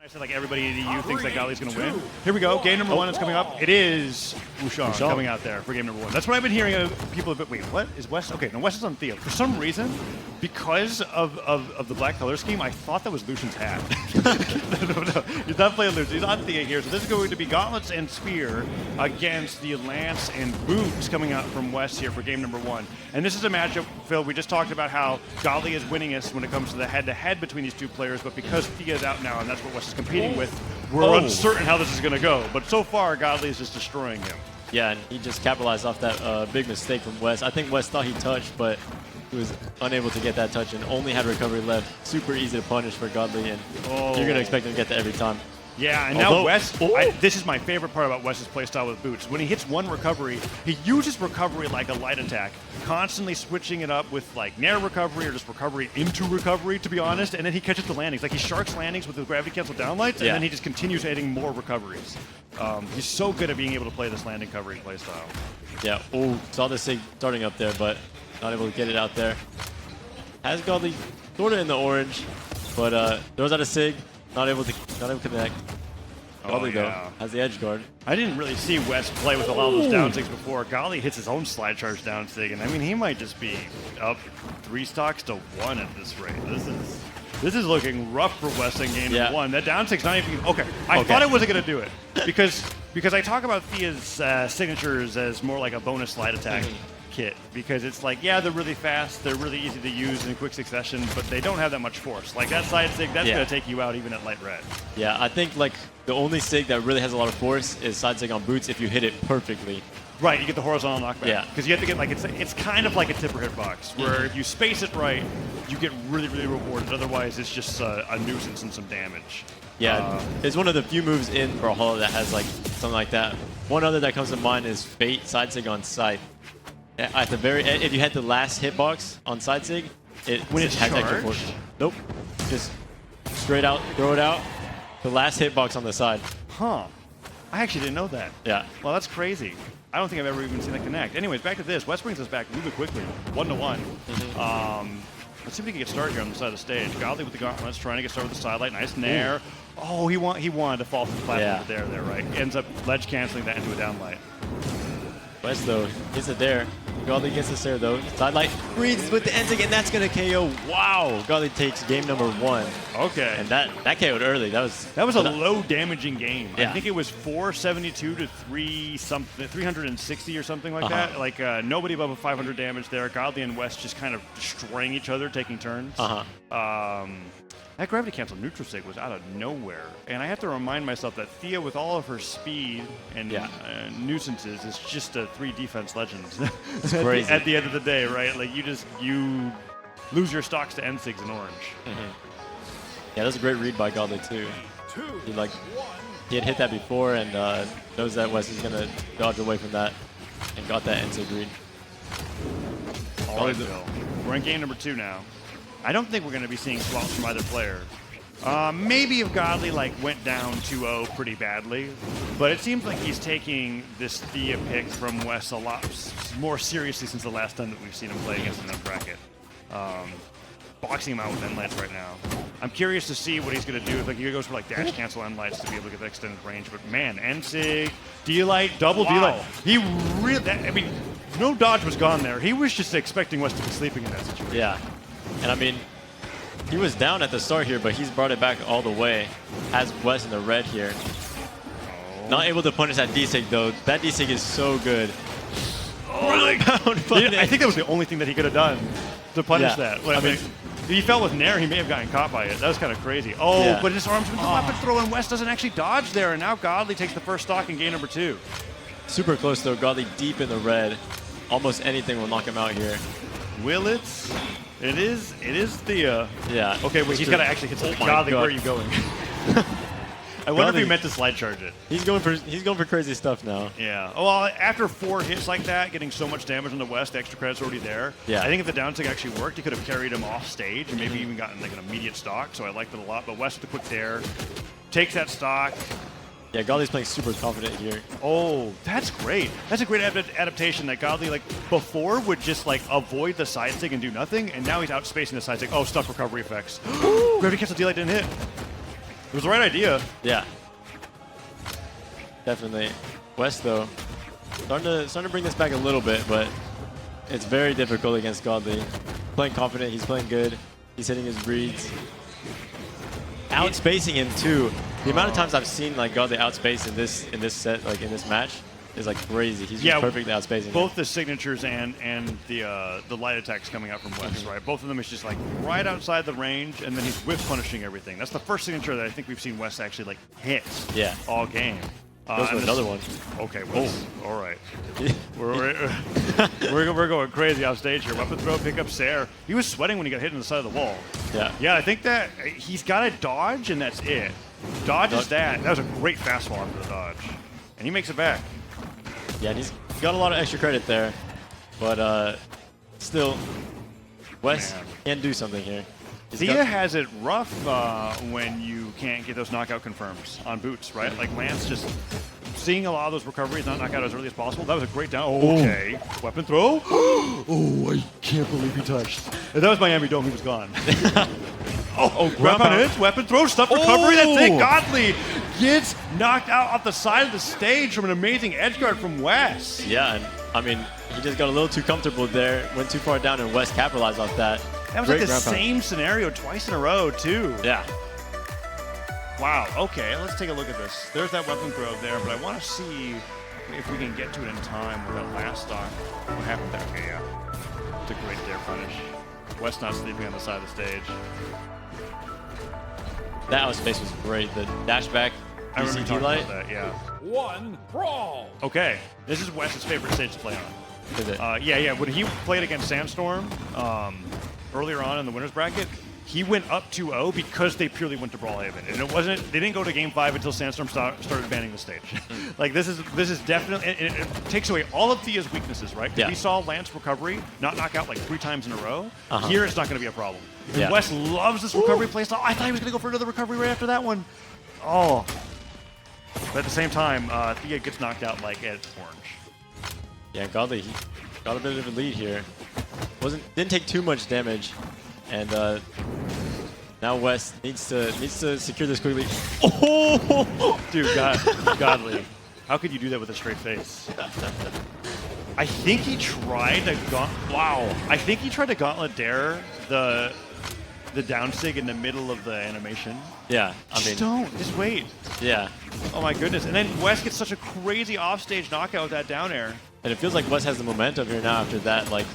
I said like everybody in the EU thinks that Godly's going to win. Here we go. Game number one is coming up. It is Wushan coming out there for game number one. That's what I've been hearing of people. Wait, what is Wess? Okay, no, Wess is on Theo. For some reason, because of the black color scheme, I thought that was Lucian's hat. no, he's not playing Lucian. He's on Theo here. So this is going to be Gauntlets and Spear against the Lance and Boots coming out from Wess here for game number one. And this is a matchup, Phil. We just talked about how Godly is winningest when it comes to the head-to-head between these two players, but because Thea's out now, and that's what Wess is competing with, we're uncertain how this is going to go. But so far, Godly is just destroying him. Yeah, and he just capitalized off that big mistake from Wess. I think Wess thought he touched, but he was unable to get that touch and only had recovery left. Super easy to punish for Godly, and you're going to expect him to get that every time. Yeah, and now Wess, this is my favorite part about Wess's playstyle with Boots. When he hits one recovery, he uses recovery like a light attack, constantly switching it up with like nair recovery or just recovery into recovery, to be honest, and then he catches the landings. Like he sharks landings with the gravity cancel downlights, and then he just continues adding more recoveries. He's so good at being able to play this landing covering playstyle. Yeah, saw the SIG starting up there, but not able to get it out there. Has Godly sort of in the orange, but throws out a SIG. Not able to connect. Godly though has the edge guard. I didn't really see Wess play with a lot of those down sigs before. Godly hits his own slide charge down sig, and I mean he might just be up 3 stocks to 1 at this rate. This is looking rough for Wess in game number one. That down sig's not even okay. I thought I wasn't gonna do it because I talk about Thea's signatures as more like a bonus slide attack. Kit, because it's like, yeah, they're really fast, they're really easy to use in quick succession, but they don't have that much force. Like that side sig, that's going to take you out even at light red. Yeah, I think like the only sig that really has a lot of force is side sig on Boots if you hit it perfectly. Right, you get the horizontal knockback. Yeah. Because you have to get like, it's kind of like a tipper hitbox, where if you space it right, you get really, really rewarded. Otherwise, it's just a nuisance and some damage. Yeah, it's one of the few moves in Brawlhalla that has like something like that. One other that comes to mind is Fate side sig on Scythe. At the very end, if you had the last hitbox on side sig, when it has extra force. Nope. Just straight out, throw it out. The last hitbox on the side. Huh. I actually didn't know that. Yeah. Well, that's crazy. I don't think I've ever even seen that connect. Anyways, back to this. Wess brings us back really quickly. 1-1. Let's see if we can get started here on the side of the stage. Godly with the gauntlets, trying to get started with the sidelight. Nice nair. Oh, he wanted to fall from the platform there, right? Ends up ledge canceling that into a downlight. Wess though gets it there. Godly gets us there though. Sidelight breathes with the ending, and that's gonna KO. Wow! Godly takes game number 1. Okay. And that KO'd early. That was a low damaging game. Yeah. I think it was 472 to 360 or something like that. Like nobody above a 500 damage there. Godly and Wess just kind of destroying each other, taking turns. That gravity cancel neutral sig was out of nowhere, and I have to remind myself that Thea, with all of her speed and nuisances, is just a 3 defense legend. It's crazy. At the end of the day, right? Like you lose your stocks to end sigs in orange. Yeah, that's a great read by Godly too. He had hit that before and knows that Wess is gonna dodge away from that, and got that end sig read. All right, Bill. We're in game number 2 now. I don't think we're going to be seeing swaps from either player. Maybe if Godly went down 2-0 pretty badly, but it seems like he's taking this Thea pick from Wess a lot more seriously since the last time that we've seen him play against him in the bracket. Boxing him out with endlights right now. I'm curious to see what he's going to do. Like he goes for dash cancel endlights to be able to get the extended range. But man, N-Sig, D-Light, double D-Light. He really, I mean, no dodge was gone there. He was just expecting Wess to be sleeping in that situation. Yeah. And I mean, he was down at the start here, but he's brought it back all the way. Has Wess in the red here. Not able to punish that D-Sig though. That D-Sig is so good. I think that was the only thing that he could have done to punish that. I mean, if he fell with nair, he may have gotten caught by it. That was kind of crazy. But his arms with the weapon throw, and Wess doesn't actually dodge there, and now Godly takes the first stock in game number 2. Super close though. Godly deep in the red. Almost anything will knock him out here. Will it? It is Thea. Yeah. Okay, wait, he's got to actually hit something. Godly, where are you going? I wonder if he meant to slide charge it. He's going for crazy stuff now. Yeah. Oh, well, after 4 hits like that, getting so much damage on the West, the extra credit's already there. Yeah. I think if the down tick actually worked, he could have carried him off stage and maybe even gotten an immediate stock. So I liked it a lot. But West with the quick dare takes that stock. Yeah, Godly's playing super confident here. Oh, that's great. That's a great adaptation that Godly, before would just, avoid the side stick and do nothing, and now he's outspacing the side stick. Oh, stuck recovery effects. Gravity cancel D-Light didn't hit. It was the right idea. Yeah. Definitely. Wess, though, starting to bring this back a little bit, but it's very difficult against Godly. Playing confident, he's playing good. He's hitting his reads. Outspacing him too. The amount of times I've seen like Godly outspace in this set, like in this match, is like crazy. He's just perfectly outspacing. Both the signatures and the light attacks coming out from Wess, right? Both of them is just like right outside the range, and then he's whiff punishing everything. That's the first signature that I think we've seen Wess actually like hit all game. Goes for another one. Okay, Wess. All right. we're going crazy off stage here. Weapon throw, pick up Sair. He was sweating when he got hit in the side of the wall. Yeah. Yeah, I think that he's got a dodge, and that's it. Dodge is that. That was a great fastball after the dodge. And he makes it back. Yeah, and he's got a lot of extra credit there. But still, Wess can do something here. Thea has it rough when you can't get those knockout confirms on boots, right? Like Lance just seeing a lot of those recoveries not knock out as early as possible. That was a great down. Okay. Weapon throw. Oh, I can't believe he touched. If that was Miami Dome, he was gone. Grab on it. Weapon throw. Stuff recovery. That's it. Godly gets knocked out off the side of the stage from an amazing edge guard from Wess. Yeah, and I mean, he just got a little too comfortable there, went too far down, and Wess capitalized off that. That was like the same scenario twice in a row, too. Yeah. Wow. Okay, let's take a look at this. There's that weapon throw there, but I want to see if we can get to it in time with that last stock. What happened there? Okay, yeah. It's a great dare punish. Wess not sleeping on the side of the stage. That outspace was great. The dash back, ECT light. About that, yeah. One brawl. Okay, this is Wess's favorite stage to play on. Is it? Yeah. When he played against Sandstorm earlier on in the winners bracket, he went up 2-0 because they purely went to Brawlhalla, and it wasn't. They didn't go to Game 5 until Sandstorm started banning the stage. Like this is definitely it takes away all of Thea's weaknesses, right? Yeah. We saw Lance recovery not knock out like 3 times in a row. Here it's not going to be a problem. Yeah. Wess loves this recovery playstyle. I thought he was going to go for another recovery right after that one. Oh. But at the same time, Thea gets knocked out like at orange. Yeah, Godly, he got a bit of a lead here. Didn't take too much damage, and now Wess needs to secure this quickly. Oh, dude, Godly, how could you do that with a straight face? I think he tried to I think he tried to gauntlet dare the down sig in the middle of the animation. Yeah, just wait. Yeah. Oh my goodness! And then Wess gets such a crazy offstage knockout with that down air. And it feels like Wess has the momentum here now after that. Like,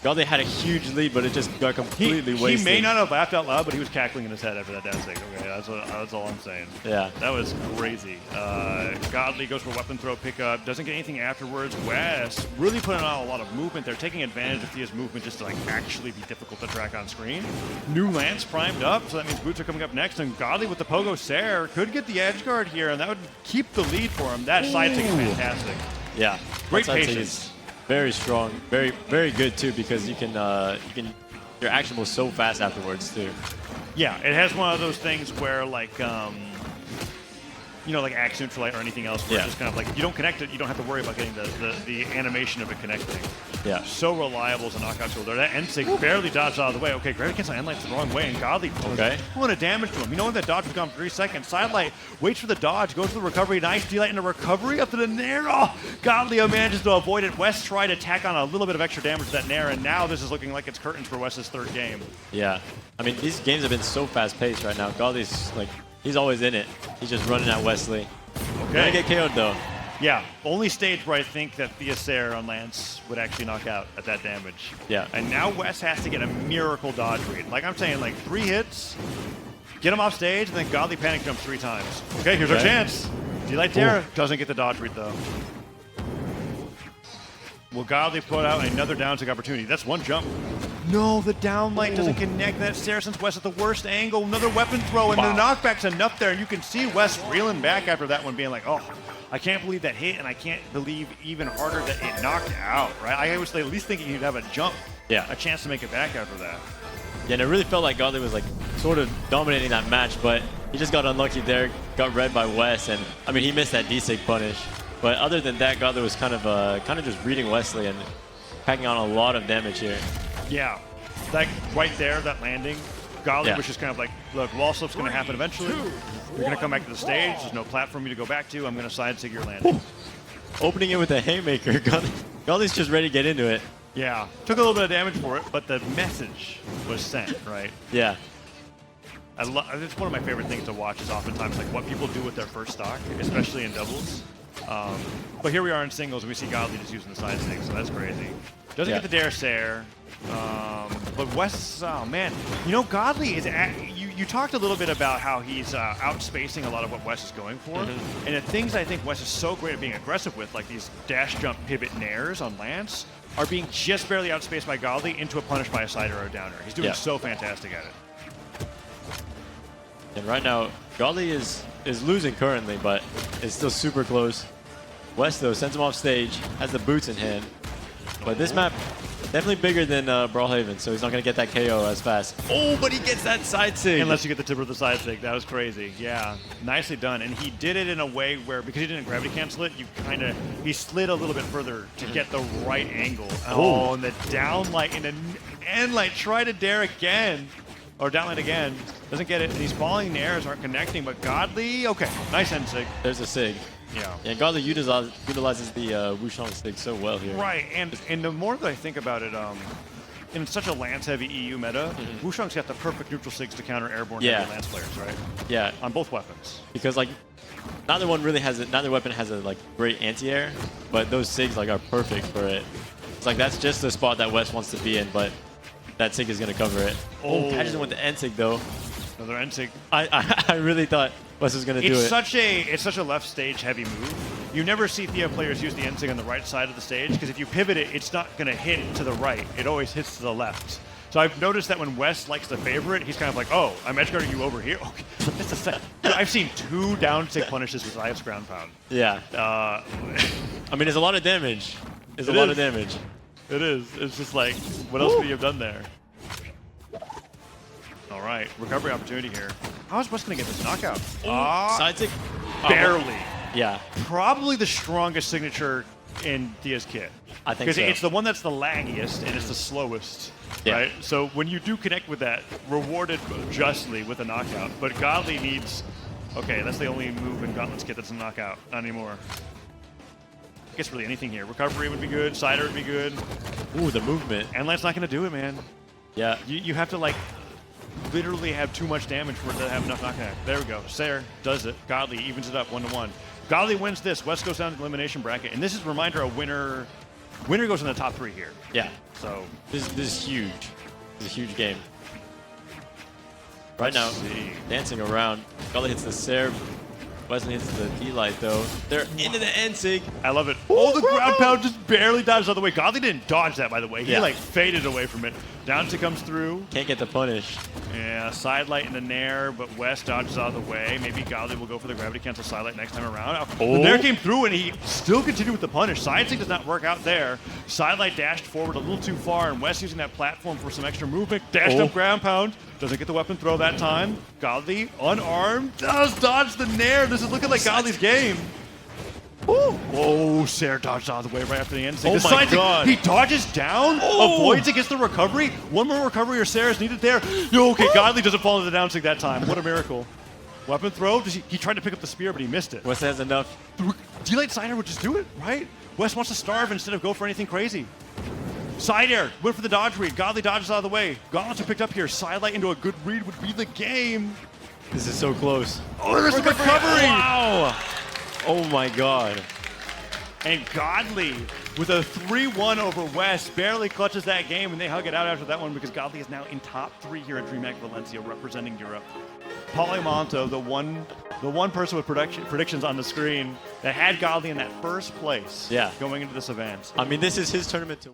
Godly had a huge lead, but it just got completely wasted. He may not have laughed out loud, but he was cackling in his head after that down sig. Okay, that's all I'm saying. Yeah. That was crazy. Godly goes for weapon throw pickup, doesn't get anything afterwards. Wess really putting on a lot of movement there, taking advantage of Thea's movement just to like actually be difficult to track on screen. New Lance primed up, so that means boots are coming up next, and Godly with the pogo Sair could get the edge guard here, and that would keep the lead for him. That side sig is fantastic. Yeah. Great patience. Very strong, very, very good too, because you're actionable so fast afterwards too. Yeah, it has one of those things where like like axe neutral light or anything else where it's just kind of like you don't connect it, you don't have to worry about getting the animation of it connecting. Yeah. So reliable as a knockout tool there. That end sig barely dodged out of the way. Okay, Gravity cancel end light's the wrong way, and Godly pulls a ton of damage to him. You know when that dodge was gone for 3 seconds. Side light waits for the dodge, goes for the recovery, nice D-light into recovery up to the Nair. Oh, Godly manages to avoid it. Wess tried to tack on a little bit of extra damage to that Nair, and now this is looking like it's curtains for Wess's 3rd game. Yeah. I mean, these games have been so fast-paced right now. Godly's like, he's always in it. He's just running at Wesley. Okay. Gonna get KO'd though. Yeah, only stage where I think that Thea Sair on Lance would actually knock out at that damage. Yeah. And now Wess has to get a miracle dodge read. Like I'm saying, like 3 hits, get him off stage, and then Godly panic jumps 3 times. Okay, here's our chance. D-Light Dare doesn't get the dodge read though. Will Godly put out another down sig opportunity? That's 1 jump. No, the down light doesn't connect. That Sair sends Wess at the worst angle. Another weapon throw, and the knockback's enough there. And you can see Wess reeling back after that one, being like, oh, I can't believe that hit, and I can't believe even harder that it knocked out, right? I was at least thinking he'd have a jump, a chance to make it back after that. Yeah, and it really felt like Godly was like sort of dominating that match, but he just got unlucky there, got read by Wess, and I mean, he missed that D-Sig punish. But other than that, Godly was kind of just reading Wesley and packing on a lot of damage here. Yeah, that right there, that landing, Godly Yeah. was just kind of like, look, wall slip's going to happen eventually. You're going to come back to the stage. There's no platform for you to go back to. I'm going to side sig your landing. Opening it with a haymaker. Godly's just ready to get into it. Yeah. Took a little bit of damage for it, but the message was sent, right? Yeah. It's one of my favorite things to watch is oftentimes like what people do with their first stock, especially in doubles. But here we are in singles, and we see Godly just using the side sig, so that's crazy. Doesn't get the dare Sair. But Wess, oh man, you know, Godly is you talked a little bit about how he's outspacing a lot of what Wess is going for, and the things I think Wess is so great at being aggressive with, like these dash jump pivot nairs on Lance, are being just barely outspaced by Godly into a punish by a sider or a downer. He's doing so fantastic at it. And right now, Godly is losing currently, but it's still super close. Wess, though, sends him off stage, has the boots in hand. But this map, definitely bigger than Brawlhalla, so he's not going to get that KO as fast. Oh, but he gets that side sig. Unless you get the tip of the side sig. That was crazy. Yeah, nicely done. And he did it in a way where, because he didn't gravity cancel it, he slid a little bit further to get the right angle. Oh, and the down light and the end light, try to dare again. Or down light again. Doesn't get it. And these falling nairs aren't connecting, but Godly, okay, nice end sig. There's a sig. Yeah. And Godly utilizes the Wushang sig so well here. Right, and the more that I think about it, in such a Lance-heavy EU meta, Wushang's got the perfect neutral sigs to counter airborne heavy Lance players, right? Yeah. On both weapons. Because like, neither weapon has a like great anti-air, but those sigs like are perfect for it. It's like that's just the spot that Wess wants to be in, but that sig is gonna cover it. Oh, catches him with the end sig though. Another end sig. I really thought Wess was gonna do it. It's such a left stage heavy move. You never see Thea players use the end sig on the right side of the stage because if you pivot it, it's not gonna hit to the right. It always hits to the left. So I've noticed that when Wess likes to favor it, he's kind of like, oh, I'm edgeguarding you over here. Okay, that's a set. I've seen 2 down sig punishes with Zayev's ground pound. Yeah. I mean, there's a lot of damage. There's a lot of damage. It is. It's just like, what else could you have done there? All right, recovery opportunity here. How is Wess going to get this knockout? Side sig? Barely. Yeah. Probably the strongest signature in Thea's kit. I think so. Because it's the one that's the laggiest and it's the slowest. Yeah. Right? So when you do connect with that, rewarded justly with a knockout. But Godly needs... Okay, that's the only move in Gauntlet's kit that's a knockout. Not anymore. I guess really anything here. Recovery would be good. Cider would be good. Ooh, the movement. And Lance not going to do it, man. Yeah. You have to, like, literally have too much damage for it to have enough knockback. There we go. Sair does it. Godly evens it up 1-1. Godly wins this. Wess goes down to the elimination bracket. And this is a reminder, a winner goes in the top 3 here. Yeah. So this is huge. This is a huge game. Right now, dancing around. Godly hits the Sair. Wesley hits the D-Light, though. They're into the end sig. I love it. Oh, the ground pound just barely dodged out of the way. Godly didn't dodge that, by the way. He, like, faded away from it. Down to comes through. Can't get the punish. Yeah, side light in the nair, but Wess dodges out of the way. Maybe Godly will go for the gravity cancel side light next time around. Oh. The nair came through, and he still continued with the punish. Side sig does not work out there. Side light dashed forward a little too far, and Wess using that platform for some extra movement. Dashed up ground pound. Doesn't get the weapon throw that time. Godly, unarmed, does dodge the nair. This is looking like Godly's game. Ooh. Whoa, Sair dodged out of the way right after the end. Oh my God. He dodges down, avoids it, gets the recovery. One more recovery or Sair is needed there. Okay, Godly doesn't fall into the down sig that time. What a miracle. Weapon throw. He tried to pick up the spear, but he missed it. Wess has enough. D-Light Cider would just do it, right? Wess wants to starve instead of go for anything crazy. Side air, went for the dodge read. Godly dodges out of the way. Gauntlets are picked up here. Side light into a good read would be the game. This is so close. Oh, there's the recovery. Wow. Oh my God. And Godly, with a 3-1 over Wess, barely clutches that game, and they hug it out after that one because Godly is now in top 3 here at Dreamhack Valencia, representing Europe. Polymonto, the one person with predictions on the screen that had Godly in that first place going into this event. I mean, this is his tournament to